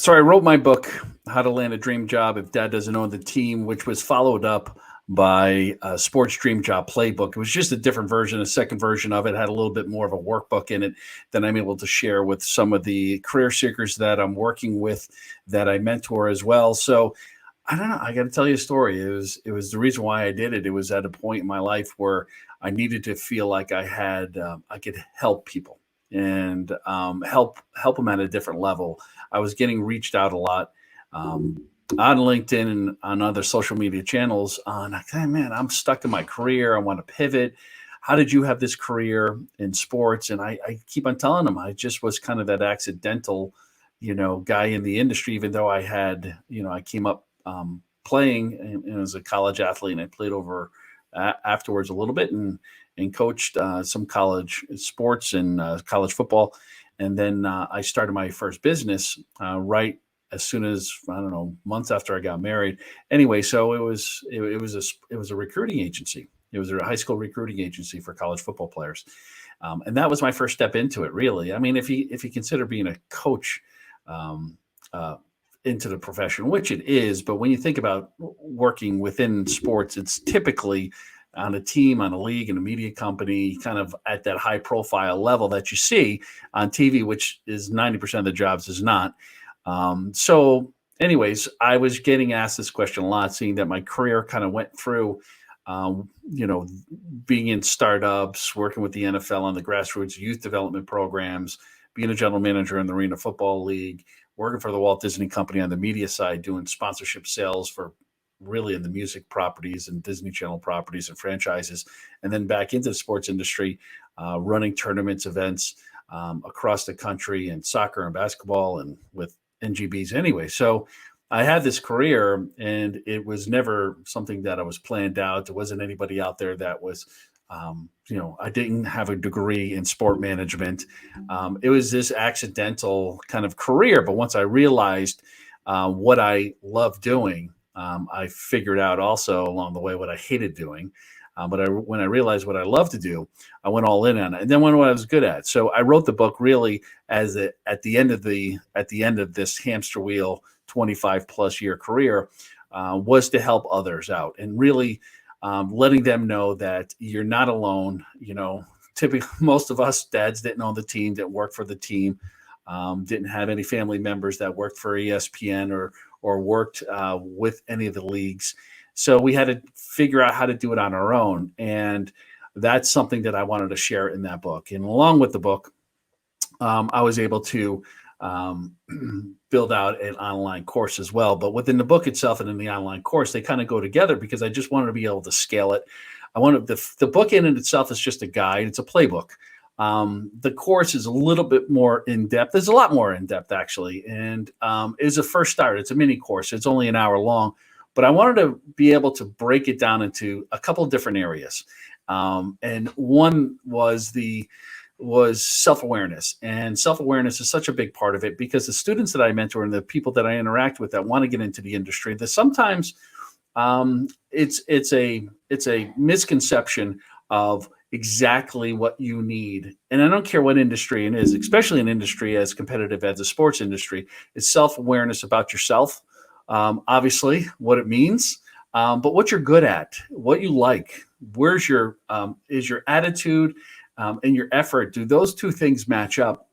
So I wrote my book, How to Land a Dream Job If Dad Doesn't Own the Team, which was followed up by a Sports Dream Job Playbook. It was just a different version. A second version of it had a little bit more of a workbook in it that I'm able to share with some of the career seekers that I'm working with, that I mentor as well. So I don't know. I got to tell you a story. It was the reason why I did it. It was at a point in my life where I needed to feel like I could help people and help them at a different level. I was getting reached out a lot on LinkedIn and on other social media channels. On like, hey, man, I'm stuck in my career. I want to pivot. How did you have this career in sports? And I keep on telling them I just was kind of that accidental, guy in the industry. Even though I had, I came up playing and as a college athlete, and I played over afterwards a little bit and coached some college sports and college football. And then I started my first business right as soon as, I don't know, months after I got married. Anyway, so it was a recruiting agency. It was a high school recruiting agency for college football players, and that was my first step into it. Really, I mean, if you consider being a coach um, uh, into the profession, which it is, but when you think about working within sports, it's typically on a team, on a league, in a media company, kind of at that high profile level that you see on TV, which is 90% of the jobs is not. So, anyways, I was getting asked this question a lot, seeing that my career kind of went through, um, you know, being in startups, working with the NFL on the grassroots youth development programs, being a general manager in the Arena Football League, working for the Walt Disney Company on the media side, doing sponsorship sales for really in the music properties and Disney Channel properties and franchises, and then back into the sports industry, running tournaments, events across the country, and soccer and basketball, and with NGBs anyway. So I had this career, and it was never something that I was planned out. There wasn't anybody out there that was, I didn't have a degree in sport management. It was this accidental kind of career. But once I realized what I love doing, I figured out also along the way what I hated doing. When I realized what I love to do, I went all in on it, and then went what I was good at. So I wrote the book really at the end of this hamster wheel 25 plus year career, was to help others out and really letting them know that you're not alone. Typically most of us dads didn't own the team, didn't work for the team, didn't have any family members that worked for ESPN or worked with any of the leagues. So we had to figure out how to do it on our own. And that's something that I wanted to share in that book. And along with the book, I was able to um, build out an online course as well. But within the book itself and in the online course, they kind of go together because I just wanted to be able to scale it. I wanted the book in itself is just a guide. It's a playbook. The course is a little bit more in depth. There's a lot more in depth actually, and it's a first start. It's a mini course. It's only an hour long, but I wanted to be able to break it down into a couple of different areas. And one was self-awareness, and self-awareness is such a big part of it because the students that I mentor and the people that I interact with that want to get into the industry, that sometimes it's a misconception of exactly what you need. And I don't care what industry it is, especially an industry as competitive as the sports industry, is self-awareness about yourself. Obviously what it means, but what you're good at, what you like, where's is your attitude, and your effort. Do those two things match up?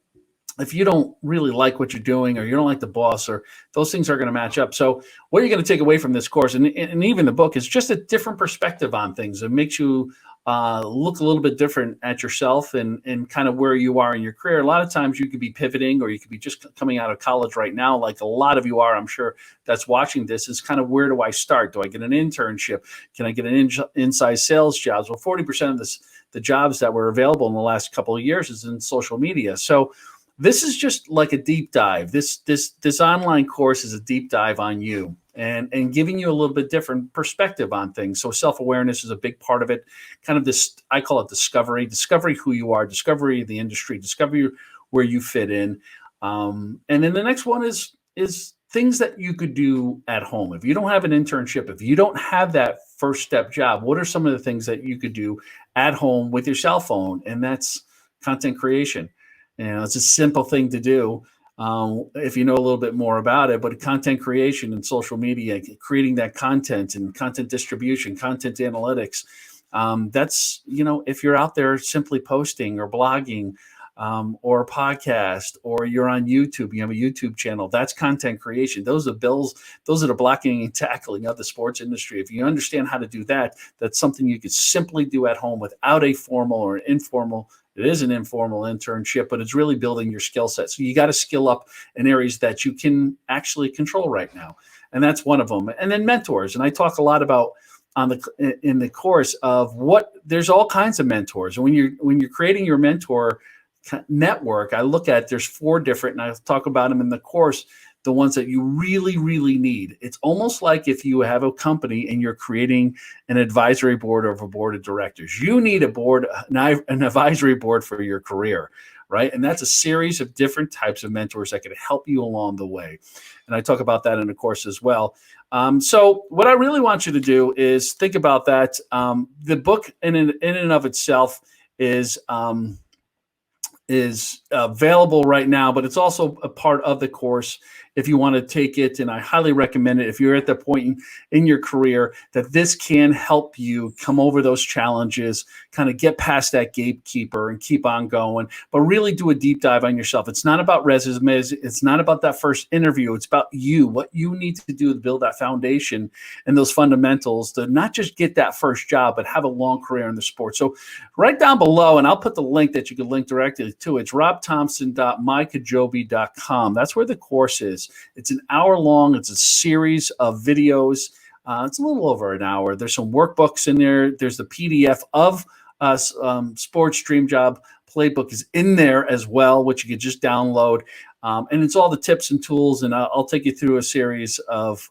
If you don't really like what you're doing, or you don't like the boss, or those things are going to match up. So what you're going to take away from this course, and even the book, is just a different perspective on things. It makes you look a little bit different at yourself and kind of where you are in your career. A lot of times you could be pivoting, or you could be just coming out of college right now, like a lot of you are, I'm sure, that's watching this. Is kind of, where do I start? Do I get an internship? Can I get an inside sales jobs? Well, 40% of the jobs that were available in the last couple of years is in social media. So this is just like a deep dive. This online course is a deep dive on you, and giving you a little bit different perspective on things. So self-awareness is a big part of it. Kind of this, I call it discovery who you are, discovery of the industry, discovery where you fit in. And then the next one is things that you could do at home. If you don't have an internship, if you don't have that first step job, what are some of the things that you could do at home with your cell phone? And that's content creation. It's a simple thing to do. if you know a little bit more about it. But content creation and social media, creating that content and content distribution, content analytics. That's, if you're out there simply posting or blogging, or a podcast, or you're on YouTube, you have a YouTube channel, that's content creation. Those are the blocking and tackling of the sports industry. If you understand how to do that, that's something you could simply do at home without a formal or an informal. It is an informal internship, but it's really building your skill set. So you got to skill up in areas that you can actually control right now. And that's one of them. And then mentors. And I talk a lot about in the course of there's all kinds of mentors. And when you're creating your mentor network, I look at, there's 4 different, and I'll talk about them in the course, the ones that you really, really need. It's almost like if you have a company and you're creating an advisory board or a board of directors, you need an advisory board for your career, right? And that's a series of different types of mentors that can help you along the way. And I talk about that in the course as well. So what I really want you to do is think about that. The book in and of itself is available right now, but it's also a part of the course if you want to take it. And I highly recommend it if you're at the point in your career that this can help you come over those challenges, kind of get past that gatekeeper and keep on going, but really do a deep dive on yourself. It's not about resumes. It's not about that first interview. It's about you, what you need to do to build that foundation and those fundamentals to not just get that first job, but have a long career in the sport. So right down below, and I'll put the link that you can link directly to, it's robthompson.mykajobi.com. That's where the course is. It's an hour long. It's a series of videos. It's a little over an hour. There's some workbooks in there. There's the PDF of Sports Dream Job Playbook is in there as well, which you can just download. And it's all the tips and tools. And I'll take you through a series of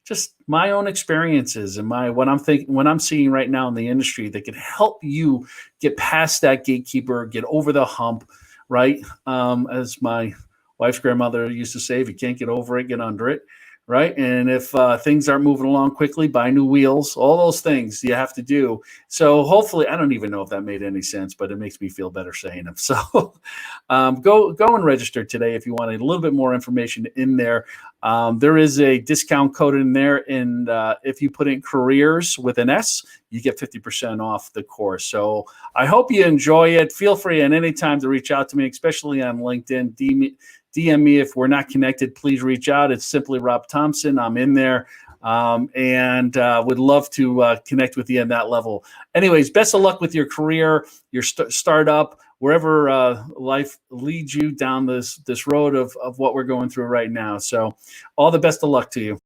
just my own experiences and what I'm seeing right now in the industry that can help you get past that gatekeeper, get over the hump, right? As my wife's grandmother used to say, if you can't get over it, get under it, right? And if things aren't moving along quickly, buy new wheels, all those things you have to do. So hopefully, I don't even know if that made any sense, but it makes me feel better saying them. So go and register today if you want a little bit more information in there. There is a discount code in there, and if you put in careers with an S, you get 50% off the course. So I hope you enjoy it. Feel free at any time to reach out to me, especially on LinkedIn. DM me if we're not connected. Please reach out. It's simply Rob Thompson. I'm in there, and would love to connect with you on that level. Anyways, best of luck with your career, your startup, wherever life leads you down this road of what we're going through right now. So all the best of luck to you.